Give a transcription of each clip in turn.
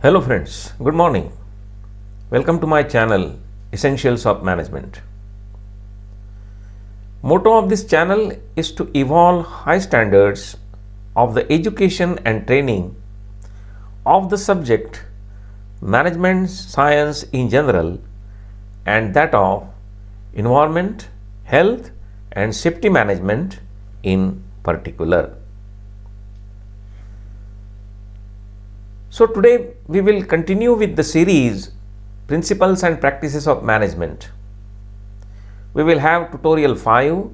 Hello friends, good morning. Welcome to my channel Essentials of Management. Motto of this channel is to evolve high standards of the education and training of the subject management science in general and that of environment, health and safety management in particular. So today we will continue with the series Principles and Practices of Management. We will have tutorial 5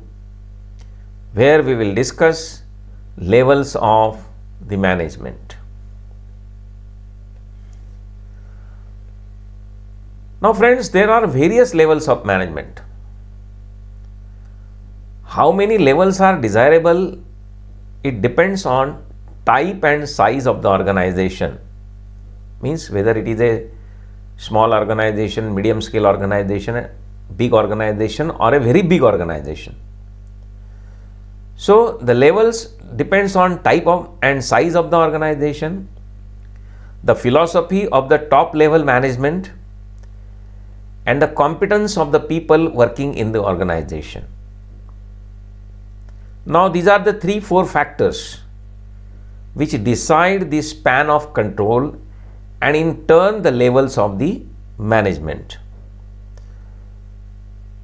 where we will discuss levels of the management. Now friends, there are various levels of management. How many levels are desirable? It depends on type and size of the organization. Means whether it is a small organization, medium scale organization, big organization or a very big organization. So the levels depends on type of and size of the organization, the philosophy of the top level management and the competence of the people working in the organization. Now these are the 3-4 factors which decide the span of control and in turn the levels of the management.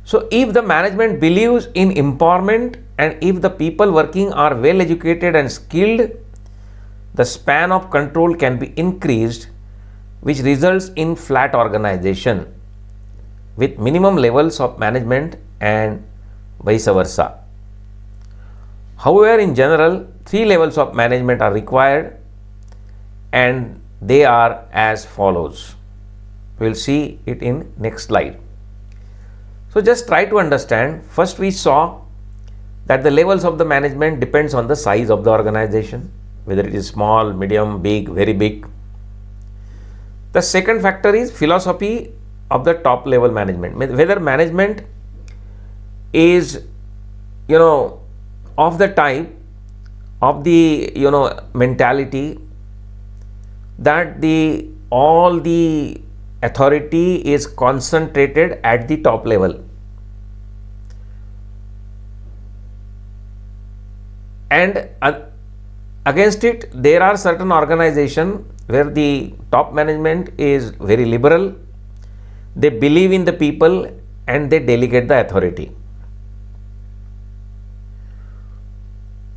So if the management believes in empowerment and if the people working are well educated and skilled, the span of control can be increased, which results in flat organization with minimum levels of management and vice versa. However, in general, 3 levels of management are required and they are as follows. We will see it in next slide. So just try to understand. First we saw that the levels of the management depends on the size of the organization, whether it is small, medium, big, very big. The second factor is philosophy of the top level management, whether management is of the type of the mentality that all the authority is concentrated at the top level and against it there are certain organizations where the top management is very liberal, they believe in the people and they delegate the authority.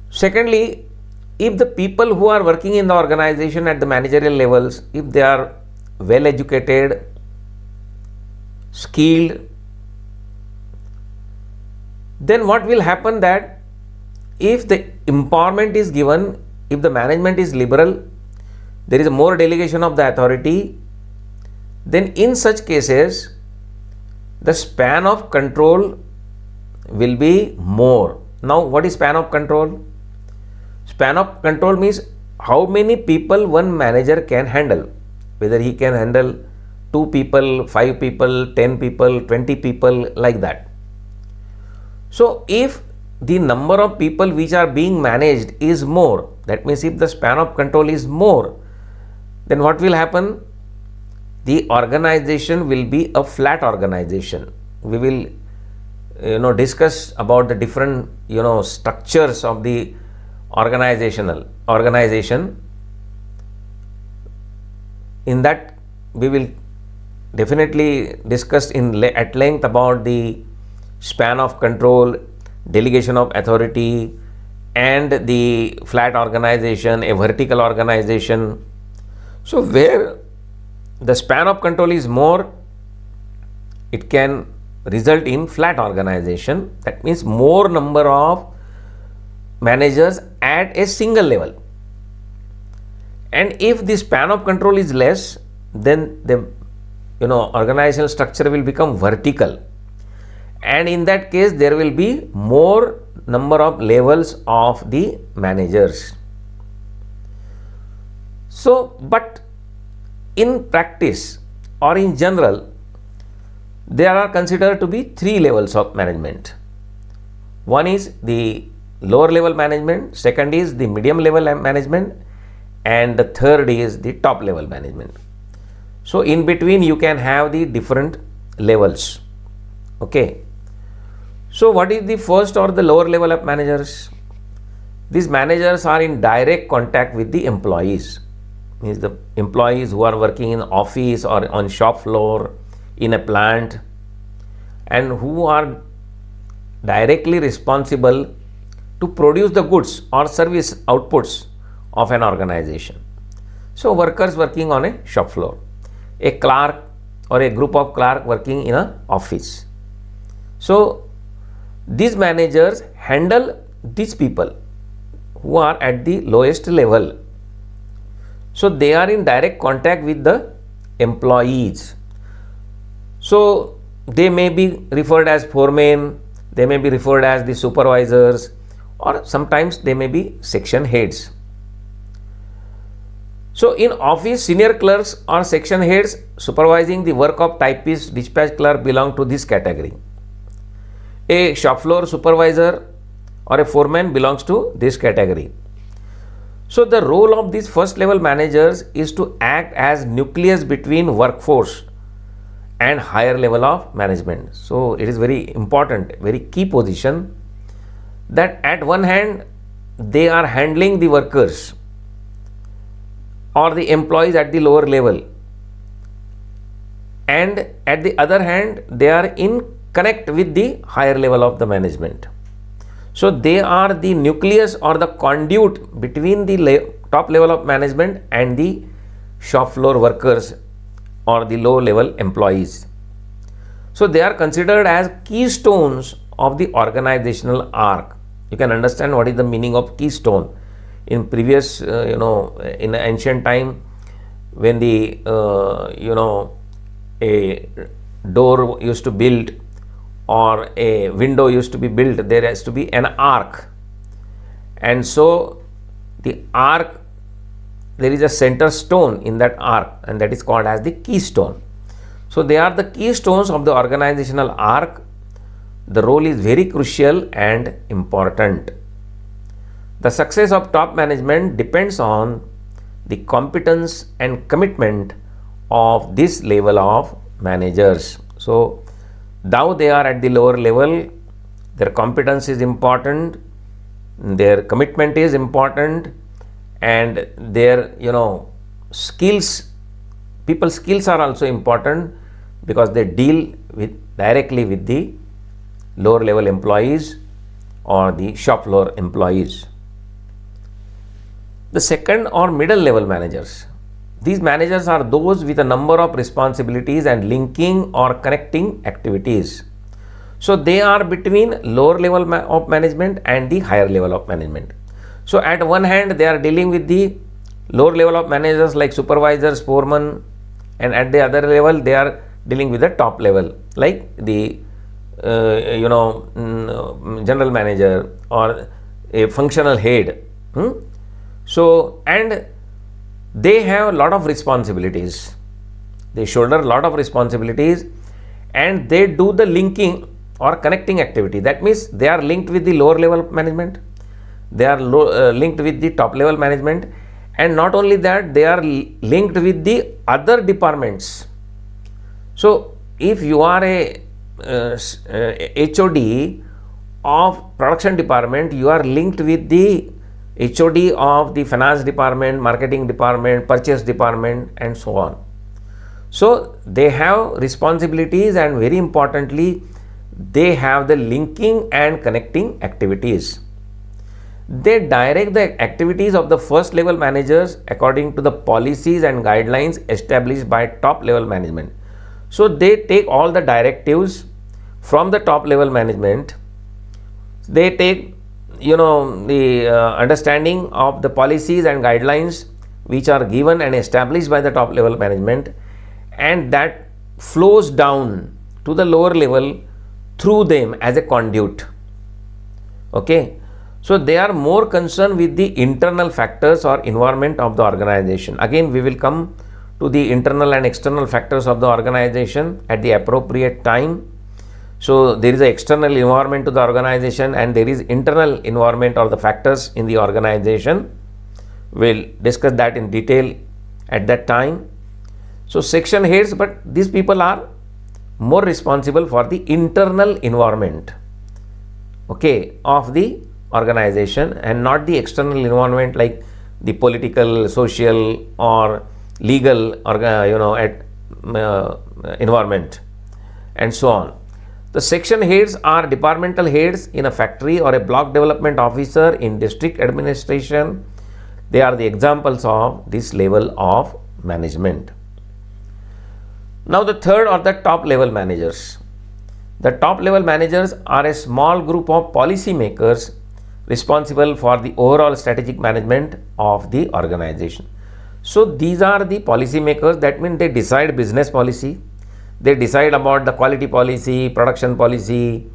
Secondly, if the people who are working in the organization at the managerial levels, if they are well educated, skilled, then what will happen that if the empowerment is given, if the management is liberal, there is a more delegation of the authority, then in such cases the span of control will be more. Now what is span of control? Span of control means how many people one manager can handle, whether he can handle 2 people, 5 people, 10 people, 20 people, like that. So if the number of people which are being managed is more, that means if the span of control is more, then what will happen? The organization will be a flat organization. We will discuss about the different structures of the organization. In that we will definitely discuss at length about the span of control, delegation of authority and the flat organization, a vertical organization. So where the span of control is more, it can result in flat organization. That means more number of managers at a single level. And if the span of control is less, then the organizational structure will become vertical. And in that case, there will be more number of levels of the managers. So, but in practice or in general, there are considered to be 3 levels of management. One is the lower level management, second is the medium level management, and the third is the top level management. So in between you can have the different levels. Okay. So what is the first or the lower level of managers? These managers are in direct contact with the employees. Means the employees who are working in office or on shop floor, in a plant, and who are directly responsible to produce the goods or service outputs of an organization. So workers working on a shop floor, a clerk or a group of clerk working in an office. So these managers handle these people who are at the lowest level. So they are in direct contact with the employees. So they may be referred as foremen, they may be referred as the supervisors, or sometimes they may be section heads. So in office, senior clerks or section heads supervising the work of typist, dispatch clerk belong to this category. A shop floor supervisor or a foreman belongs to this category. So the role of these first level managers is to act as nucleus between workforce and higher level of management. So it is very important, very key position, that at one hand they are handling the workers or the employees at the lower level, and at the other hand they are in connect with the higher level of the management. So they are the nucleus or the conduit between the top level of management and the shop floor workers or the low level employees. So they are considered as keystones of the organizational arc. You can understand what is the meaning of keystone. In previous, in ancient time, when the, a door used to build or a window used to be built, there has to be an arc. And so the arc, there is a center stone in that arc, and that is called as the keystone. So they are the keystones of the organizational arc. The role is very crucial and important. The success of top management depends on the competence and commitment of this level of managers. So though they are at the lower level, their competence is important, their commitment is important, and their skills, people's skills are also important, because they deal directly with the lower level employees or the shop floor employees. The second or middle level managers. These managers are those with a number of responsibilities and linking or connecting activities. So they are between lower level of management and the higher level of management. So at one hand they are dealing with the lower level of managers like supervisors, foremen, and at the other level they are dealing with the top level like the general manager or a functional head. So, and they have a lot of responsibilities. They shoulder a lot of responsibilities, and they do the linking or connecting activity. That means they are linked with the lower level management, they are linked with the top level management, and not only that, they are linked with the other departments. So if you are a HOD of production department, you are linked with the HOD of the finance department, marketing department, purchase department, and so on. So they have responsibilities, and very importantly, they have the linking and connecting activities. They direct the activities of the first level managers according to the policies and guidelines established by top level management. So they take all the directives from the top level management. They take the understanding of the policies and guidelines which are given and established by the top level management, and that flows down to the lower level through them as a conduit. Okay, so they are more concerned with the internal factors or environment of the organization. Again, we will come to the internal and external factors of the organization at the appropriate time. So there is an external environment to the organization, and there is internal environment or the factors in the organization. We'll discuss that in detail at that time. So section heads, but these people are more responsible for the internal environment, okay, of the organization, and not the external environment like the political, social or legal environment and so on. The section heads are departmental heads in a factory or a block development officer in district administration. They are the examples of this level of management. Now the third are the top level managers. The top level managers are a small group of policy makers responsible for the overall strategic management of the organization. So these are the policy makers. That means they decide business policy, they decide about the quality policy, production policy,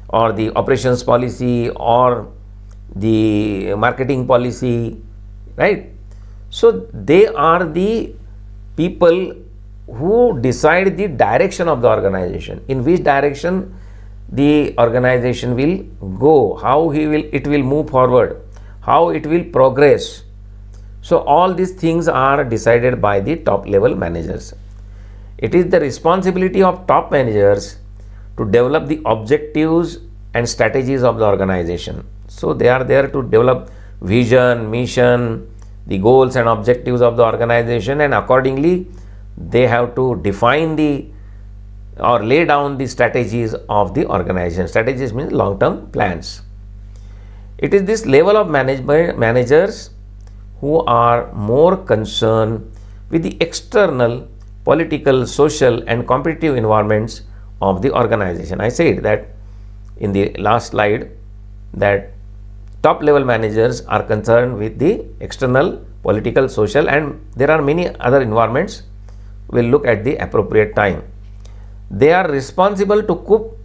or the operations policy, or the marketing policy, right? So they are the people who decide the direction of the organization, in which direction the organization will go, how it will move forward, how it will progress. So all these things are decided by the top level managers. It is the responsibility of top managers to develop the objectives and strategies of the organization. So they are there to develop vision, mission, the goals and objectives of the organization, and accordingly they have to define or lay down the strategies of the organization. Strategies means long-term plans. It is this level of managers who are more concerned with the external, political, social and competitive environments of the organization. I said that in the last slide that top level managers are concerned with the external, political, social, and there are many other environments. We'll look at the appropriate time. They are responsible to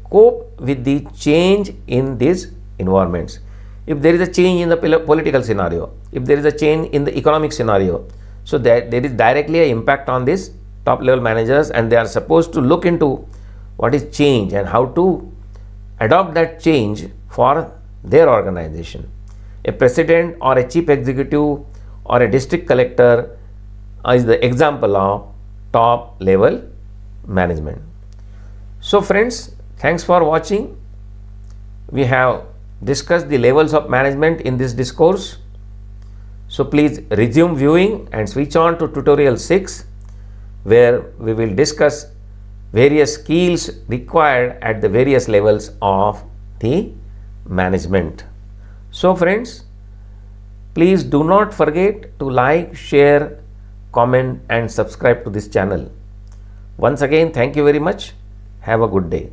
cope with the change in these environments. If there is a change in the political scenario, if there is a change in the economic scenario, so there is directly an impact on these top level managers, and they are supposed to look into what is change and how to adopt that change for their organization. A president or a chief executive or a district collector is the example of top level management. So friends, thanks for watching. We have discussed the levels of management in this discourse. So please resume viewing and switch on to tutorial 6, where we will discuss various skills required at the various levels of the management. So friends, please do not forget to like, share, comment and subscribe to this channel. Once again, thank you very much. Have a good day.